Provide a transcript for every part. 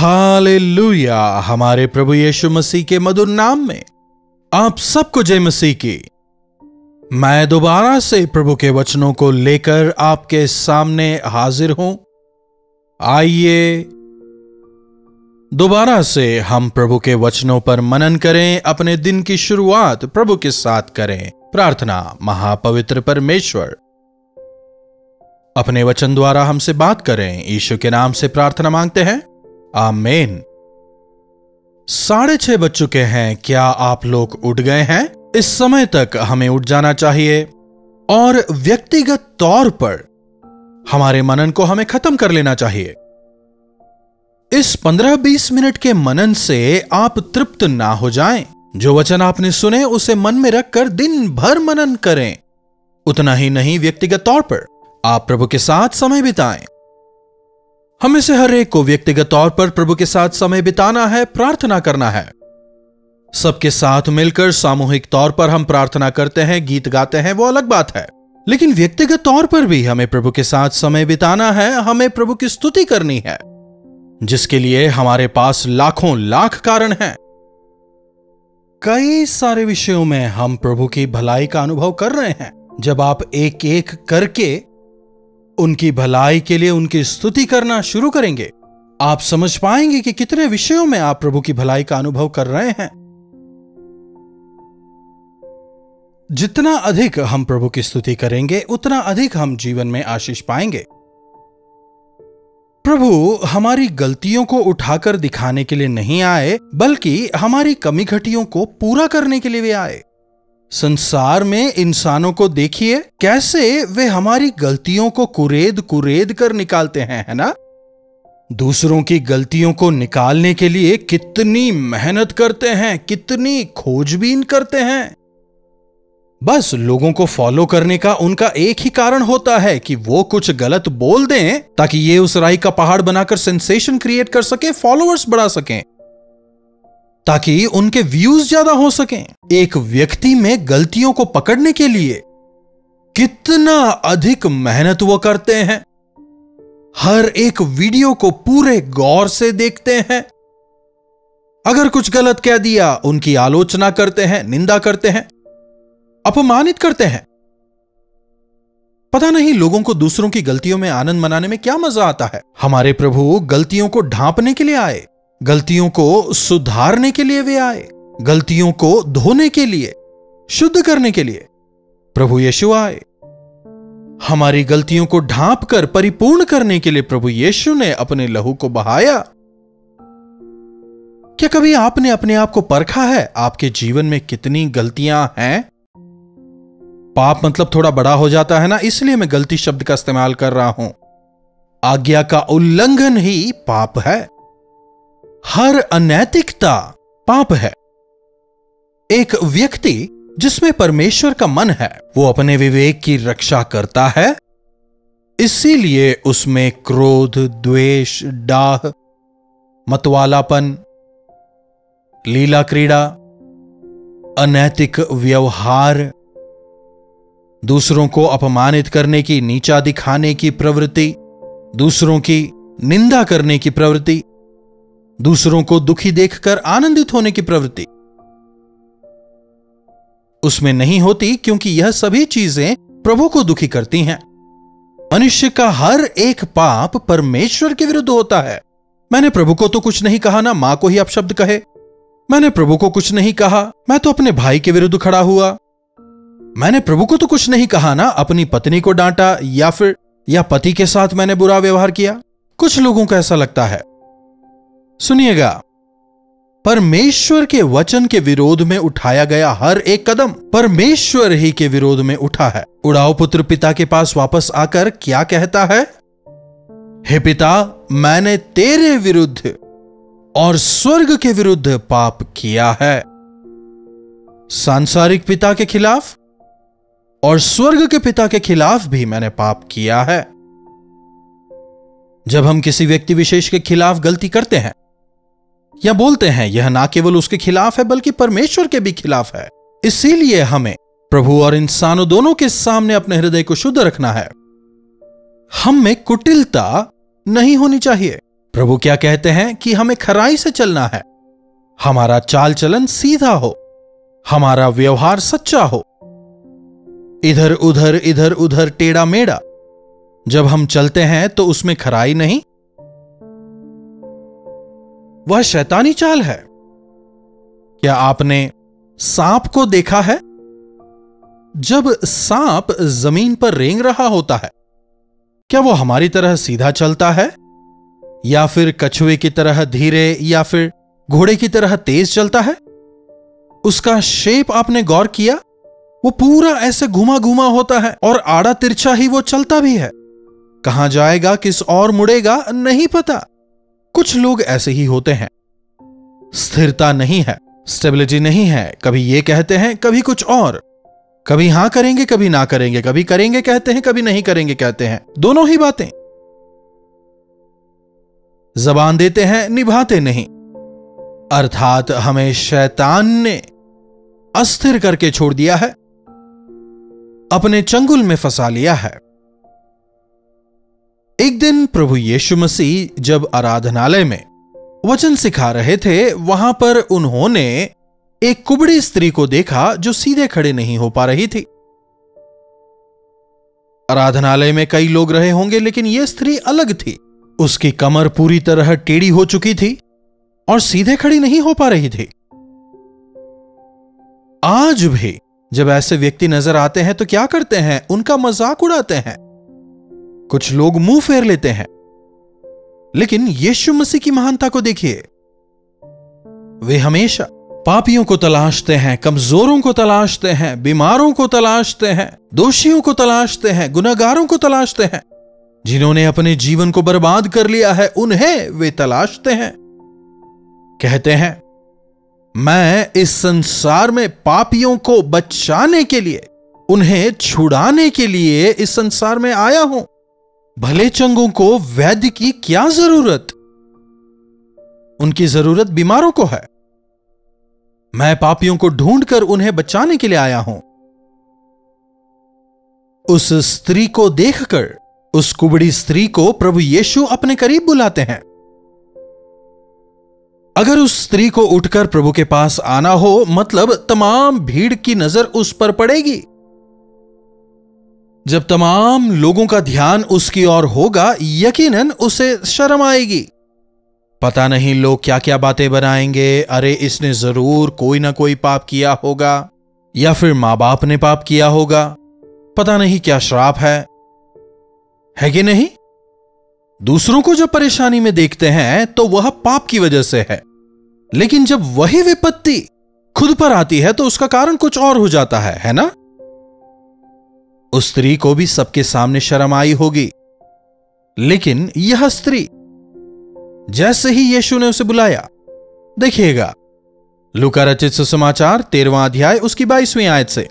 Hallelujah. हमारे प्रभु यीशु मसीह के मधुर नाम में आप सबको जय मसीह की। मैं दोबारा से प्रभु के वचनों को लेकर आपके सामने हाजिर हूं। आइए दोबारा से हम प्रभु के वचनों पर मनन करें, अपने दिन की शुरुआत प्रभु के साथ करें। प्रार्थना। महापवित्र परमेश्वर, अपने वचन द्वारा हमसे बात करें। यीशु के नाम से प्रार्थना मांगते हैं, आमीन। 6:30 बज चुके हैं। क्या आप लोग उठ गए हैं? इस समय तक हमें उठ जाना चाहिए और व्यक्तिगत तौर पर हमारे मनन को हमें खत्म कर लेना चाहिए। इस 15-20 मिनट के मनन से आप तृप्त ना हो जाएं। जो वचन आपने सुने उसे मन में रखकर दिन भर मनन करें। उतना ही नहीं, व्यक्तिगत तौर पर आप प्रभु के साथ समय बिताएं। हमें से हर एक को व्यक्तिगत तौर पर प्रभु के साथ समय बिताना है, प्रार्थना करना है। सबके साथ मिलकर सामूहिक तौर पर हम प्रार्थना करते हैं, गीत गाते हैं, वो अलग बात है। लेकिन व्यक्तिगत तौर पर भी हमें प्रभु के साथ समय बिताना है। हमें प्रभु की स्तुति करनी है, जिसके लिए हमारे पास लाखों लाख कारण हैं। कई सारे विषयों में हम प्रभु की भलाई का अनुभव कर रहे हैं। जब आप एक एक करके उनकी भलाई के लिए उनकी स्तुति करना शुरू करेंगे, आप समझ पाएंगे कि कितने विषयों में आप प्रभु की भलाई का अनुभव कर रहे हैं। जितना अधिक हम प्रभु की स्तुति करेंगे, उतना अधिक हम जीवन में आशीष पाएंगे। प्रभु हमारी गलतियों को उठाकर दिखाने के लिए नहीं आए, बल्कि हमारी कमी घटियों को पूरा करने के लिए वे आए। संसार में इंसानों को देखिए, कैसे वे हमारी गलतियों को कुरेद कुरेद कर निकालते हैं, है ना? दूसरों की गलतियों को निकालने के लिए कितनी मेहनत करते हैं, कितनी खोजबीन करते हैं। बस लोगों को फॉलो करने का उनका एक ही कारण होता है कि वो कुछ गलत बोल दें, ताकि ये उस राई का पहाड़ बनाकर सेंसेशन क्रिएट कर सके, फॉलोअर्स बढ़ा सकें, ताकि उनके व्यूज ज्यादा हो सकें। एक व्यक्ति में गलतियों को पकड़ने के लिए कितना अधिक मेहनत वो करते हैं। हर एक वीडियो को पूरे गौर से देखते हैं। अगर कुछ गलत कह दिया, उनकी आलोचना करते हैं, निंदा करते हैं, अपमानित करते हैं। पता नहीं लोगों को दूसरों की गलतियों में आनंद मनाने में क्या मजा आता है। हमारे प्रभु गलतियों को ढांपने के लिए आए, गलतियों को सुधारने के लिए वे आए, गलतियों को धोने के लिए, शुद्ध करने के लिए प्रभु यीशु आए। हमारी गलतियों को ढांप कर परिपूर्ण करने के लिए प्रभु यीशु ने अपने लहू को बहाया। क्या कभी आपने अपने आप को परखा है? आपके जीवन में कितनी गलतियां हैं? पाप मतलब थोड़ा बड़ा हो जाता है ना, इसलिए मैं गलती शब्द का इस्तेमाल कर रहा हूं। आज्ञा का उल्लंघन ही पाप है। हर अनैतिकता पाप है। एक व्यक्ति जिसमें परमेश्वर का मन है, वो अपने विवेक की रक्षा करता है। इसीलिए उसमें क्रोध, द्वेष, डाह, मतवालापन, लीला क्रीड़ा, अनैतिक व्यवहार, दूसरों को अपमानित करने की, नीचा दिखाने की प्रवृत्ति, दूसरों की निंदा करने की प्रवृत्ति, दूसरों को दुखी देखकर आनंदित होने की प्रवृत्ति उसमें नहीं होती, क्योंकि यह सभी चीजें प्रभु को दुखी करती हैं। मनुष्य का हर एक पाप परमेश्वर के विरुद्ध होता है। मैंने प्रभु को तो कुछ नहीं कहा ना, मां को ही अपशब्द कहे। मैंने प्रभु को कुछ नहीं कहा, मैं तो अपने भाई के विरुद्ध खड़ा हुआ। मैंने प्रभु को तो कुछ नहीं कहा ना, अपनी पत्नी को डांटा या पति के साथ मैंने बुरा व्यवहार किया। कुछ लोगों को ऐसा लगता है। सुनिएगा, परमेश्वर के वचन के विरोध में उठाया गया हर एक कदम परमेश्वर ही के विरोध में उठा है। उड़ाऊ पुत्र पिता के पास वापस आकर क्या कहता है? हे पिता, मैंने तेरे विरुद्ध और स्वर्ग के विरुद्ध पाप किया है। सांसारिक पिता के खिलाफ और स्वर्ग के पिता के खिलाफ भी मैंने पाप किया है। जब हम किसी व्यक्ति विशेष के खिलाफ गलती करते हैं या बोलते हैं, यह ना केवल उसके खिलाफ है बल्कि परमेश्वर के भी खिलाफ है। इसीलिए हमें प्रभु और इंसानों दोनों के सामने अपने हृदय को शुद्ध रखना है। हम में कुटिलता नहीं होनी चाहिए। प्रभु क्या कहते हैं कि हमें खराई से चलना है, हमारा चाल चलन सीधा हो, हमारा व्यवहार सच्चा हो। इधर उधर टेढ़ा मेढ़ा जब हम चलते हैं तो उसमें खराई नहीं, वह शैतानी चाल है। क्या आपने सांप को देखा है? जब सांप जमीन पर रेंग रहा होता है, क्या वो हमारी तरह सीधा चलता है, या फिर कछुए की तरह धीरे, या फिर घोड़े की तरह तेज चलता है? उसका शेप आपने गौर किया? वो पूरा ऐसे घुमा घुमा होता है और आड़ा तिरछा ही वो चलता भी है। कहां जाएगा, किस और मुड़ेगा, नहीं पता। कुछ लोग ऐसे ही होते हैं। स्थिरता नहीं है, स्टेबिलिटी नहीं है। कभी ये कहते हैं, कभी कुछ और, कभी हां करेंगे, कभी ना करेंगे, कभी करेंगे कहते हैं, कभी नहीं करेंगे कहते हैं। दोनों ही बातें। जबान देते हैं, निभाते नहीं। अर्थात हमें शैतान ने अस्थिर करके छोड़ दिया है, अपने चंगुल में फंसा लिया है। एक दिन प्रभु यीशु मसीह जब आराधनालय में वचन सिखा रहे थे, वहां पर उन्होंने एक कुबड़ी स्त्री को देखा जो सीधे खड़े नहीं हो पा रही थी। आराधनालय में कई लोग रहे होंगे, लेकिन यह स्त्री अलग थी। उसकी कमर पूरी तरह टेढ़ी हो चुकी थी और सीधे खड़ी नहीं हो पा रही थी। आज भी जब ऐसे व्यक्ति नजर आते हैं तो क्या करते हैं? उनका मजाक उड़ाते हैं, कुछ लोग मुंह फेर लेते हैं। लेकिन यीशु मसीह की महानता को देखिए। वे हमेशा पापियों को तलाशते हैं, कमजोरों को तलाशते हैं, बीमारों को तलाशते हैं, दोषियों को तलाशते हैं, गुनहगारों को तलाशते हैं। जिन्होंने अपने जीवन को बर्बाद कर लिया है, उन्हें वे तलाशते हैं। कहते हैं, मैं इस संसार में पापियों को बचाने के लिए, उन्हें छुड़ाने के लिए इस संसार में आया हूं। भले चंगों को वैद्य की क्या जरूरत? उनकी जरूरत बीमारों को है। मैं पापियों को ढूंढकर उन्हें बचाने के लिए आया हूं। उस स्त्री को देखकर, उस कुबड़ी स्त्री को प्रभु यीशु अपने करीब बुलाते हैं। अगर उस स्त्री को उठकर प्रभु के पास आना हो, मतलब तमाम भीड़ की नजर उस पर पड़ेगी। जब तमाम लोगों का ध्यान उसकी ओर होगा, यकीनन उसे शर्म आएगी। पता नहीं लोग क्या क्या बातें बनाएंगे। अरे इसने जरूर कोई ना कोई पाप किया होगा, या फिर मां बाप ने पाप किया होगा, पता नहीं क्या श्राप है कि नहीं? दूसरों को जब परेशानी में देखते हैं तो वह पाप की वजह से है, लेकिन जब वही विपत्ति खुद पर आती है तो उसका कारण कुछ और हो जाता है ना? उस स्त्री को भी सबके सामने शर्म आई होगी, लेकिन यह स्त्री जैसे ही यीशु ने उसे बुलाया, देखिएगा लूका रचित सुसमाचार 13वां अध्याय उसकी 22वीं आयत से,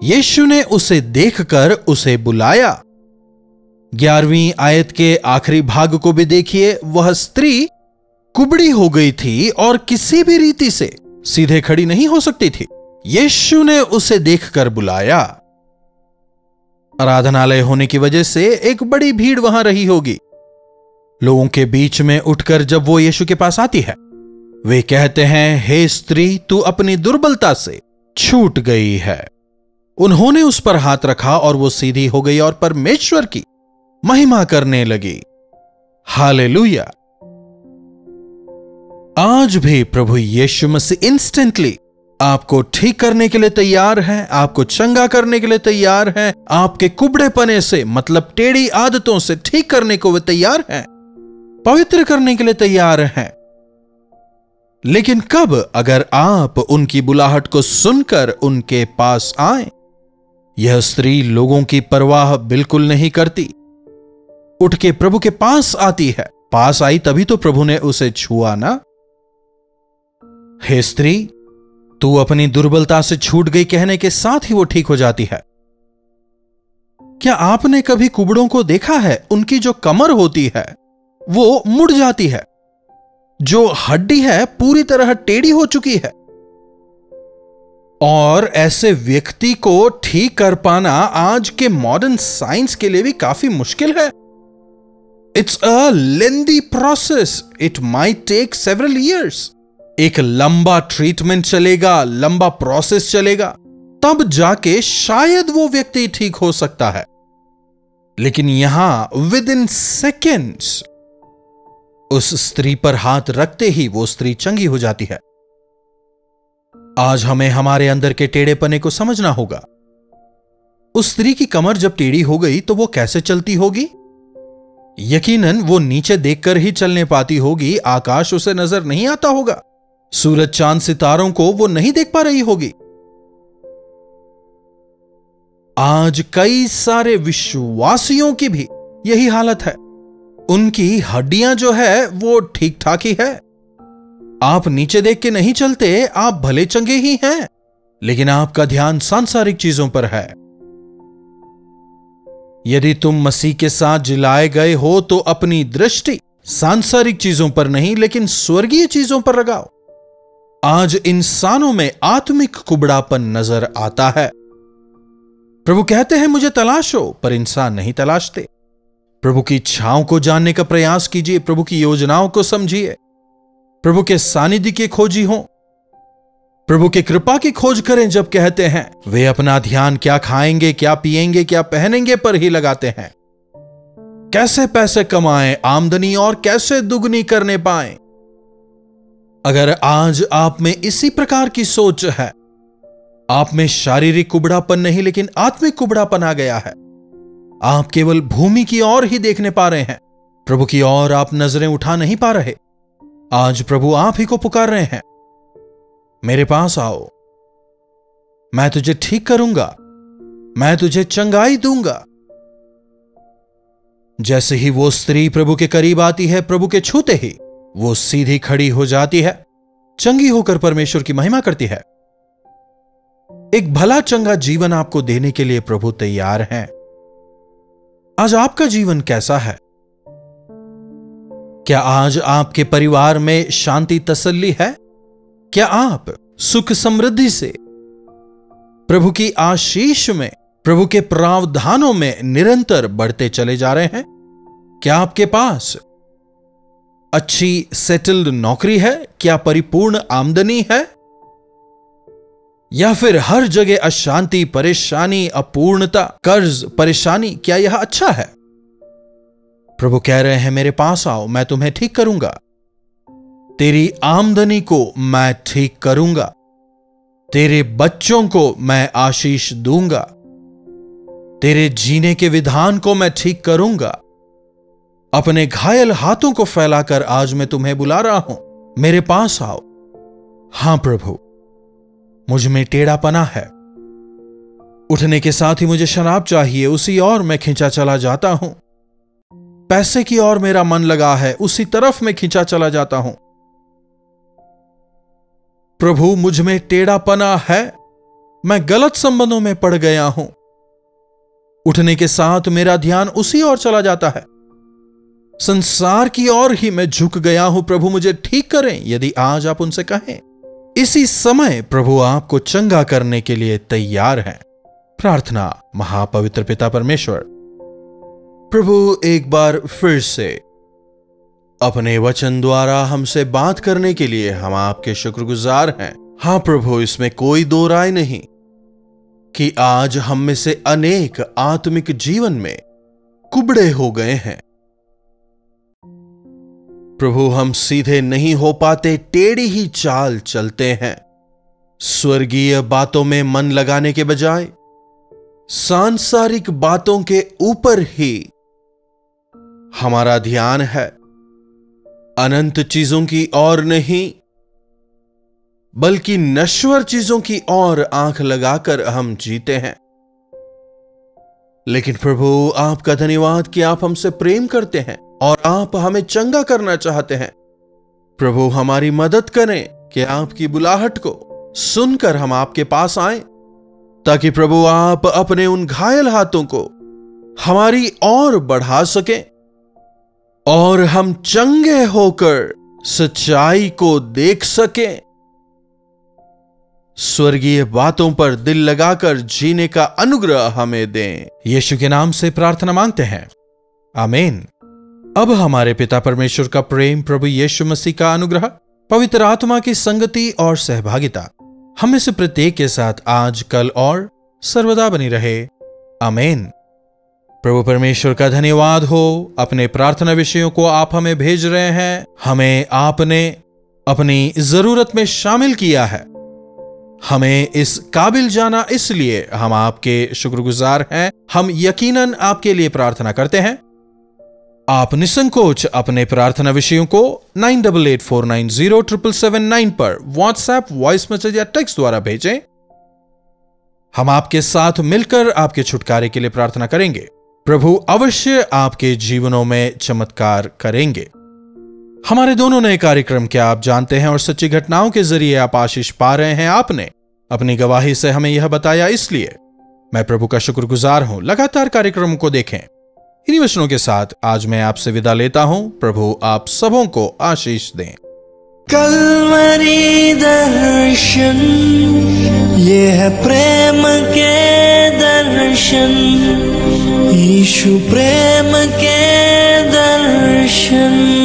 यीशु ने उसे देखकर उसे बुलाया। 11वीं आयत के आखिरी भाग को भी देखिए। वह स्त्री कुबड़ी हो गई थी और किसी भी रीति से सीधे खड़ी नहीं हो सकती थी। यीशु ने उसे देखकर बुलाया। आराधनालय होने की वजह से एक बड़ी भीड़ वहां रही होगी। लोगों के बीच में उठकर जब वो यीशु के पास आती है, वे कहते हैं, हे स्त्री, तू अपनी दुर्बलता से छूट गई है। उन्होंने उस पर हाथ रखा और वो सीधी हो गई और परमेश्वर की महिमा करने लगी। हालेलुया। आज भी प्रभु यीशु मसीह इंस्टेंटली आपको ठीक करने के लिए तैयार है, आपको चंगा करने के लिए तैयार है, आपके कुबड़ेपने से, मतलब टेढ़ी आदतों से ठीक करने को वे तैयार हैं, पवित्र करने के लिए तैयार हैं। लेकिन कब? अगर आप उनकी बुलाहट को सुनकर उनके पास आए। यह स्त्री लोगों की परवाह बिल्कुल नहीं करती, उठ के प्रभु के पास आती है। पास आई तभी तो प्रभु ने उसे छुआ ना। हे स्त्री, तू अपनी दुर्बलता से छूट गई कहने के साथ ही वो ठीक हो जाती है। क्या आपने कभी कुबड़ों को देखा है? उनकी जो कमर होती है वो मुड़ जाती है, जो हड्डी है पूरी तरह टेढ़ी हो चुकी है, और ऐसे व्यक्ति को ठीक कर पाना आज के मॉडर्न साइंस के लिए भी काफी मुश्किल है। It's a lengthy process, it might take several years. एक लंबा ट्रीटमेंट चलेगा, लंबा प्रोसेस चलेगा, तब जाके शायद वो व्यक्ति ठीक हो सकता है। लेकिन यहां विद इन सेकेंड्स उस स्त्री पर हाथ रखते ही वो स्त्री चंगी हो जाती है। आज हमें हमारे अंदर के टेढ़ेपने को समझना होगा। उस स्त्री की कमर जब टेढ़ी हो गई तो वो कैसे चलती होगी? यकीनन वो नीचे देखकर ही चलने पाती होगी, आकाश उसे नजर नहीं आता होगा, सूरज चांद सितारों को वो नहीं देख पा रही होगी। आज कई सारे विश्वासियों की भी यही हालत है। उनकी हड्डियां जो है वो ठीक ठाक ही है। आप नीचे देख के नहीं चलते, आप भले चंगे ही हैं, लेकिन आपका ध्यान सांसारिक चीजों पर है। यदि तुम मसीह के साथ जिलाए गए हो तो अपनी दृष्टि सांसारिक चीजों पर नहीं लेकिन स्वर्गीय चीजों पर लगाओ। आज इंसानों में आत्मिक कुबड़ापन नजर आता है। प्रभु कहते हैं मुझे तलाशो, पर इंसान नहीं तलाशते। प्रभु की इच्छाओं को जानने का प्रयास कीजिए, प्रभु की योजनाओं को समझिए, प्रभु के सानिध्य की खोजी हो, प्रभु की कृपा की खोज करें। जब कहते हैं वे अपना ध्यान क्या खाएंगे, क्या पिएंगे, क्या पहनेंगे पर ही लगाते हैं, कैसे पैसे कमाएं, आमदनी और कैसे दुगनी करने पाएं। अगर आज आप में इसी प्रकार की सोच है, आप में शारीरिक कुबड़ापन नहीं लेकिन आत्मिक कुबड़ापन आ गया है, आप केवल भूमि की ओर ही देखने पा रहे हैं, प्रभु की ओर आप नजरें उठा नहीं पा रहे। आज प्रभु आप ही को पुकार रहे हैं, मेरे पास आओ, मैं तुझे ठीक करूंगा, मैं तुझे चंगाई दूंगा। जैसे ही वो स्त्री प्रभु के करीब आती है, प्रभु के छूते ही वो सीधी खड़ी हो जाती है, चंगी होकर परमेश्वर की महिमा करती है। एक भला चंगा जीवन आपको देने के लिए प्रभु तैयार हैं। आज आपका जीवन कैसा है? क्या आज आपके परिवार में शांति तसल्ली है? क्या आप सुख समृद्धि से, प्रभु की आशीष में, प्रभु के प्रावधानों में निरंतर बढ़ते चले जा रहे हैं? क्या आपके पास अच्छी सेटल्ड नौकरी है? क्या परिपूर्ण आमदनी है? या फिर हर जगह अशांति, परेशानी, अपूर्णता, कर्ज, परेशानी? क्या यह अच्छा है? प्रभु कह रहे हैं मेरे पास आओ, मैं तुम्हें ठीक करूंगा, तेरी आमदनी को मैं ठीक करूंगा, तेरे बच्चों को मैं आशीष दूंगा, तेरे जीने के विधान को मैं ठीक करूंगा। अपने घायल हाथों को फैलाकर आज मैं तुम्हें बुला रहा हूं, मेरे पास आओ। हां प्रभु, मुझ में टेढ़ापना है, उठने के साथ ही मुझे शराब चाहिए, उसी ओर मैं खिंचा चला जाता हूं। पैसे की ओर मेरा मन लगा है, उसी तरफ मैं खिंचा चला जाता हूं। प्रभु, मुझ में टेढ़ापना है, मैं गलत संबंधों में पड़ गया हूं। उठने के साथ मेरा ध्यान उसी ओर चला जाता है, संसार की ओर ही मैं झुक गया हूं। प्रभु मुझे ठीक करें। यदि आज आप उनसे कहें, इसी समय प्रभु आपको चंगा करने के लिए तैयार हैं। प्रार्थना। महापवित्र पिता परमेश्वर, प्रभु एक बार फिर से अपने वचन द्वारा हमसे बात करने के लिए हम आपके शुक्रगुजार हैं। हां प्रभु, इसमें कोई दो राय नहीं कि आज हम में से अनेक आत्मिक जीवन में कुबड़े हो गए हैं। प्रभु, हम सीधे नहीं हो पाते, टेढ़ी ही चाल चलते हैं। स्वर्गीय बातों में मन लगाने के बजाय सांसारिक बातों के ऊपर ही हमारा ध्यान है, अनंत चीजों की ओर नहीं बल्कि नश्वर चीजों की ओर आंख लगाकर हम जीते हैं। लेकिन प्रभु, आपका धन्यवाद कि आप हमसे प्रेम करते हैं और आप हमें चंगा करना चाहते हैं। प्रभु, हमारी मदद करें कि आपकी बुलाहट को सुनकर हम आपके पास आएं, ताकि प्रभु आप अपने उन घायल हाथों को हमारी ओर बढ़ा सकें और हम चंगे होकर सच्चाई को देख सकें, स्वर्गीय बातों पर दिल लगाकर जीने का अनुग्रह हमें दें। यीशु के नाम से प्रार्थना मांगते हैं, आमीन। अब हमारे पिता परमेश्वर का प्रेम, प्रभु यीशु मसीह का अनुग्रह, पवित्र आत्मा की संगति और सहभागिता हमें से प्रत्येक के साथ आज, कल और सर्वदा बनी रहे। आमीन। प्रभु परमेश्वर का धन्यवाद हो। अपने प्रार्थना विषयों को आप हमें भेज रहे हैं, हमें आपने अपनी जरूरत में शामिल किया है। हमें इस काबिल जाना, इसलिए हम आपके शुक्रगुजार हैं। हम यकीनन आपके लिए प्रार्थना करते हैं। आप निसंकोच अपने प्रार्थना विषयों को 9884907779 पर व्हाट्सएप, वॉइस मैसेज या टेक्स्ट द्वारा भेजें। हम आपके साथ मिलकर आपके छुटकारे के लिए प्रार्थना करेंगे। प्रभु अवश्य आपके जीवनों में चमत्कार करेंगे। हमारे दोनों नए कार्यक्रम क्या आप जानते हैं और सच्ची घटनाओं के जरिए आप आशीष पा रहे हैं। आपने अपनी गवाही से हमें यह बताया, इसलिए मैं प्रभु का शुक्रगुजार हूं। लगातार कार्यक्रमों को देखें। इन्हीं वचनों के साथ आज मैं आपसे विदा लेता हूं। प्रभु आप सबों को आशीष दें। कल्वरी दर्शन, ये है प्रेम के दर्शन, यीशु प्रेम के दर्शन।